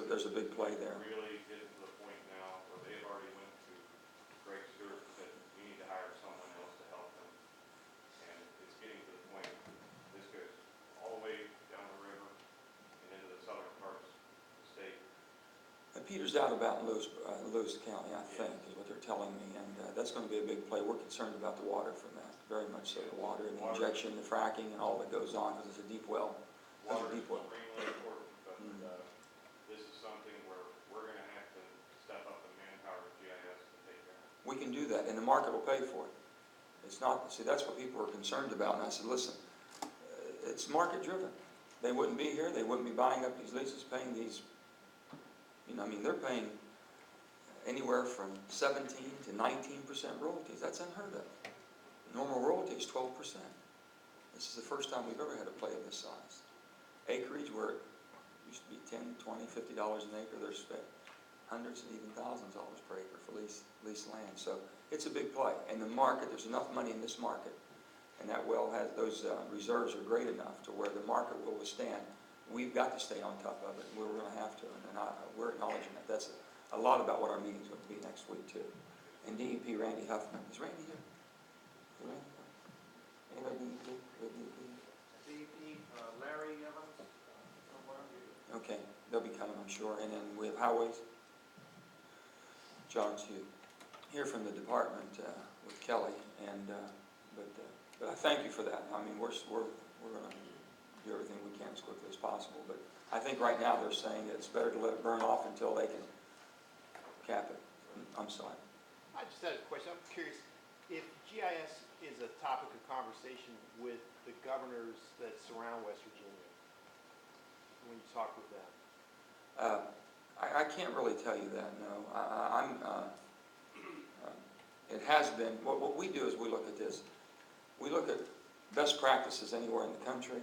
there's a big play there. Really getting to the point now where they've already went to Greg Stewart and said, we need to hire someone else to help them. And it's getting to the point, this goes all the way down the river and into the southern parts of the state. And Peter's out about Lewis County, I think, is what they're telling me, and that's going to be a big play. We're concerned about the water from that, very much so. The water and the injection, the fracking, and all that goes on, because it's a deep well. Water is extremely important, but this is something where we're going to have to step up the manpower of GIS to take care of it. We can do that, and the market will pay for it. It's not, see, that's what people are concerned about, and I said, listen, it's market-driven. They wouldn't be here, they wouldn't be buying up these leases, paying these, you know, I mean, they're paying anywhere from 17 to 19% royalties. That's unheard of. Normal royalty is 12%. This is the first time we've ever had a play of this size. Acreage, where it used to be $10, $20, $50 an acre, they're spent hundreds and even thousands of dollars per acre for leased land. So it's a big play. And the market, there's enough money in this market, and that well has, those reserves are great enough to where the market will withstand. We've got to stay on top of it, and we're going to have to, and we're acknowledging that. That's a lot about what our meeting's going to be next week, too. And DEP, Randy Huffman. Is Randy here? Is Randy here? Anybody DEP? DEP, Larry Evans, somewhere. Okay, they'll be coming, I'm sure. And then we have highways. John's here from the department with Kelly, and but I thank you for that. I mean, we're going to do everything we can as quickly as possible. But I think right now they're saying that it's better to let it burn off until they can cap it. I'm sorry. I just had a question. I'm curious if GIS is a topic of conversation with the governors that surround West Virginia when you talk with them. I can't really tell you that, no. It has been, what we do is we look at this. We look at best practices anywhere in the country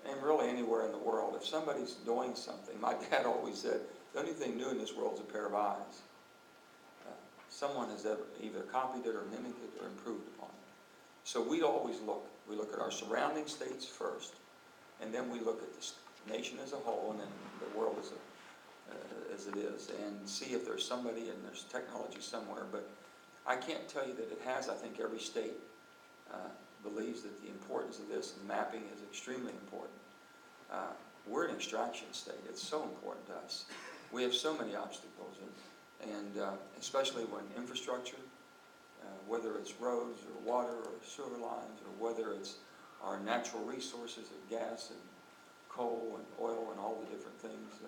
and really anywhere in the world. If somebody's doing something, my dad always said, the only thing new in this world is a pair of eyes. Someone has either copied it or mimicked it or improved upon it. So we always look. We look at our surrounding states first, and then we look at the nation as a whole, and then the world as it is, and see if there's somebody and there's technology somewhere. But I can't tell you that it has. I think every state believes that the importance of this and mapping is extremely important. We're an extraction state. It's so important to us. We have so many obstacles, and especially when infrastructure, whether it's roads or water or sewer lines, or whether it's our natural resources of gas and coal and oil and all the different things,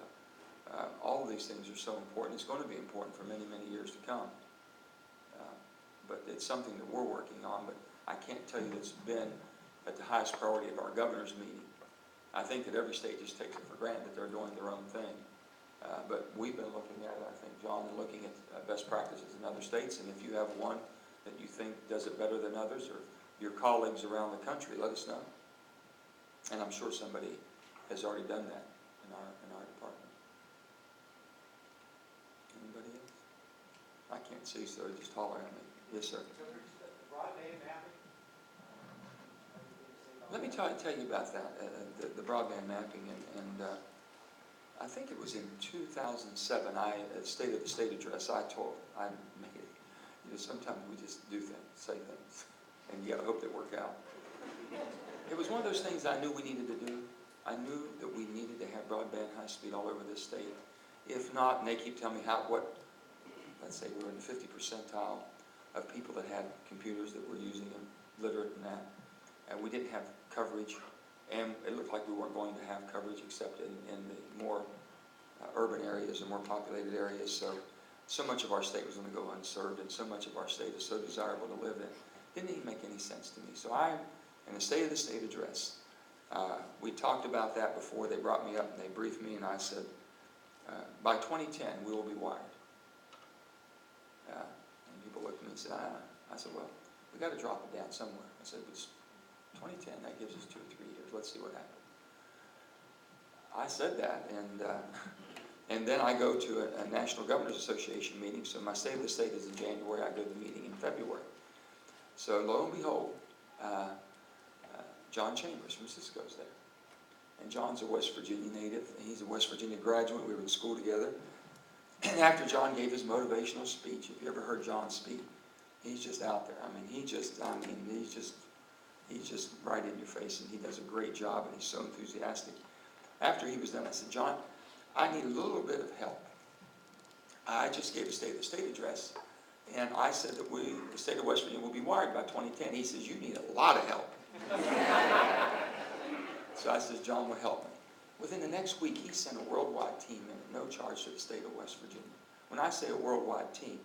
all of these things are so important. It's going to be important for many, many years to come. But it's something that we're working on, but I can't tell you that it's been at the highest priority of our governor's meeting. I think that every state just takes it for granted that they're doing their own thing. But we've been looking at it, I think, John, and looking at best practices in other states. And if you have one that you think does it better than others, or your colleagues around the country, let us know. And I'm sure somebody has already done that in our department. Anybody else? I can't see, so just holler at me. Yes, sir. Broadband mapping? Let me tell you about that, the broadband mapping, and I think it was in 2007, at State of the State address, I made it. You know, sometimes we just do things, say things, and you gotta hope they work out. It was one of those things I knew we needed to do. I knew that we needed to have broadband high speed all over this state. If not, and they keep telling me let's say we're in the 50 percentile of people that had computers that were using them, literate in that. And we didn't have coverage, and it looked like we weren't going to have coverage except in the more urban areas and more populated areas. So much of our state was going to go unserved, and so much of our state is so desirable to live in. Didn't even make any sense to me. So in the State of the State address, we talked about that before. They brought me up and they briefed me, and I said, by 2010, we will be wired. And people looked at me and said, I said, well, we got to drop it down somewhere. I said, but it's 2010, that gives us 2 or 3 years. Let's see what happens. I said that, and then I go to a National Governors Association meeting. So my State of the State is in January. I go to the meeting in February. So lo and behold, John Chambers from Cisco's there. And John's a West Virginia native, and he's a West Virginia graduate. We were in school together. And after John gave his motivational speech, if you ever heard John speak, he's just out there. He's just right in your face, and he does a great job, and he's so enthusiastic. After he was done, I said, John, I need a little bit of help. I just gave a State of the State address, and I said that the state of West Virginia will be wired by 2010. He says, you need a lot of help. So I said, John will help me. Within the next week, he sent a worldwide team in at no charge to the state of West Virginia. When I say a worldwide team,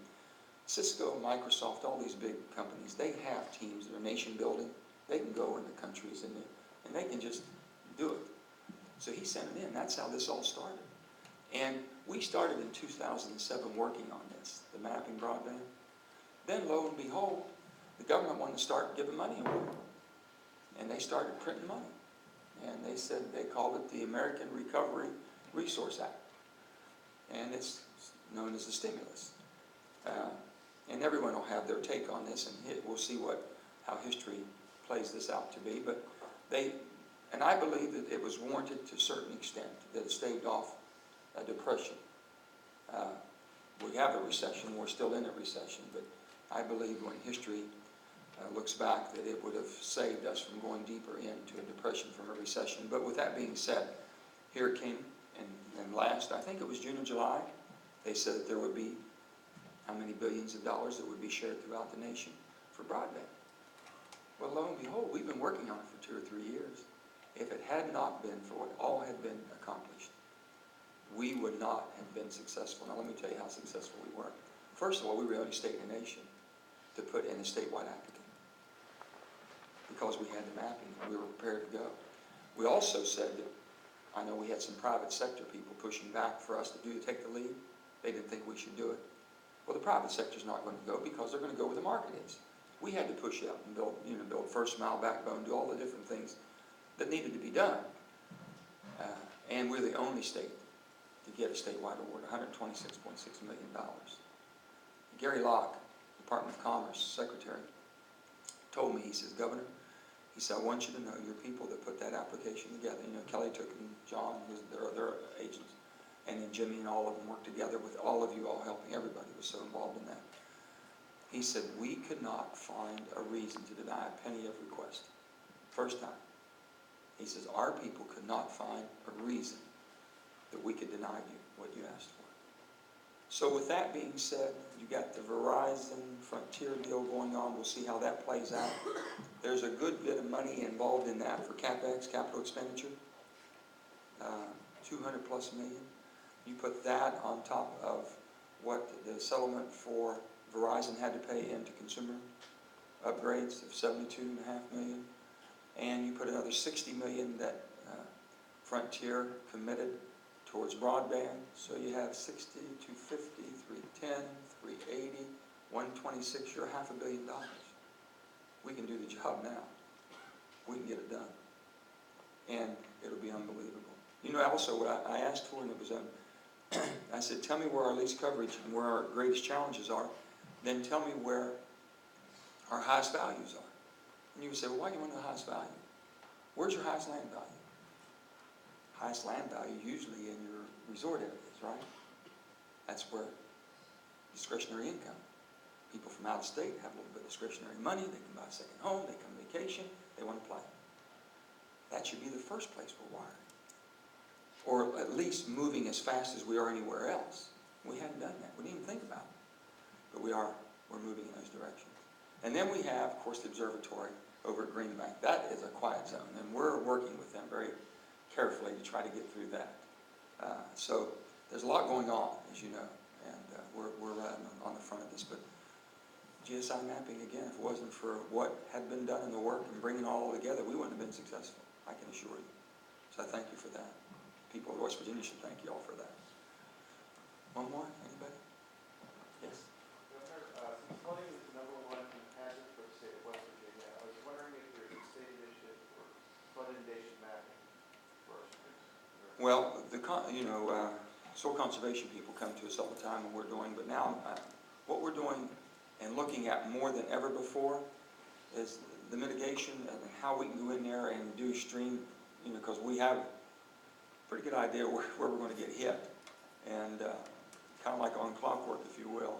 Cisco, Microsoft, all these big companies, they have teams that are nation building. They can go into countries and they can just do it. So he sent it in. That's how this all started. And we started in 2007 working on this, the mapping broadband. Then lo and behold, the government wanted to start giving money away. And they started printing money. And they called it the American Recovery Resource Act. And it's known as the stimulus. And everyone will have their take on this, and we'll see how history plays this out to be. But and I believe that it was warranted to a certain extent, that it staved off a depression. We have a recession, we're still in a recession, but I believe when history looks back that it would have saved us from going deeper into a depression from a recession. But with that being said, here it came, and last, I think it was June or July, they said that there would be how many billions of dollars that would be shared throughout the nation for broadband. Well, lo and behold, we've been working on it for 2 or 3 years. If it had not been for what all had been accomplished, we would not have been successful. Now, let me tell you how successful we were. First of all, we were the only state in the nation to put in a statewide applicant because we had the mapping and we were prepared to go. We also said that, I know we had some private sector people pushing back for us to take the lead. They didn't think we should do it. Well, the private sector's not going to go because they're going to go where the market is. We had to push out and build first mile backbone, do all the different things that needed to be done. And we're the only state to get a statewide award, $126.6 million. Gary Locke, Department of Commerce Secretary, told me, he says, Governor, he said, I want you to know your people that put that application together. Kelly Took and John, their agents, and then Jimmy and all of them worked together with all of you all helping. Everybody was so involved in that. He said, we could not find a reason to deny a penny of request. First time. He says, our people could not find a reason that we could deny you what you asked for. So with that being said, you got the Verizon Frontier deal going on. We'll see how that plays out. There's a good bit of money involved in that for CapEx, capital expenditure, 200 plus million. You put that on top of what the settlement for Verizon had to pay into consumer upgrades of $72.5 million, and you put another $60 million that Frontier committed towards broadband. So you have 60, 250, 310, 380, 126. You're $500 million. We can do the job now. We can get it done, and it'll be unbelievable. Also what I asked for, and it was I said, tell me where our least coverage and where our greatest challenges are. Then tell me where our highest values are. And you would say, well, why do you want to know the highest value? Where's your highest land value? Highest land value usually in your resort areas, right? That's where discretionary income. People from out of state have a little bit of discretionary money. They can buy a second home. They come vacation. They want to play. That should be the first place we're wiring. Or at least moving as fast as we are anywhere else. We hadn't done that. We didn't even think about it. But we're moving in those directions. And then we have, of course, the observatory over at Green Bank. That is a quiet zone, and we're working with them very carefully to try to get through that. So there's a lot going on, as you know, and we're right on the front of this. But GSI mapping, again, if it wasn't for what had been done in the work and bringing it all together, we wouldn't have been successful, I can assure you. So I thank you for that. People of West Virginia should thank you all for that. One more? Anybody? Yes? Governor, since flooding is the #1 hazard for the state of West Virginia, I was wondering if there's a state initiative for flood inundation mapping for our streets. Well, soil conservation people come to us all the time, and we're doing, but now what we're doing and looking at more than ever before is the mitigation and how we can go in there and do stream, because we have pretty good idea where we're going to get hit. And kind of like on clockwork, if you will.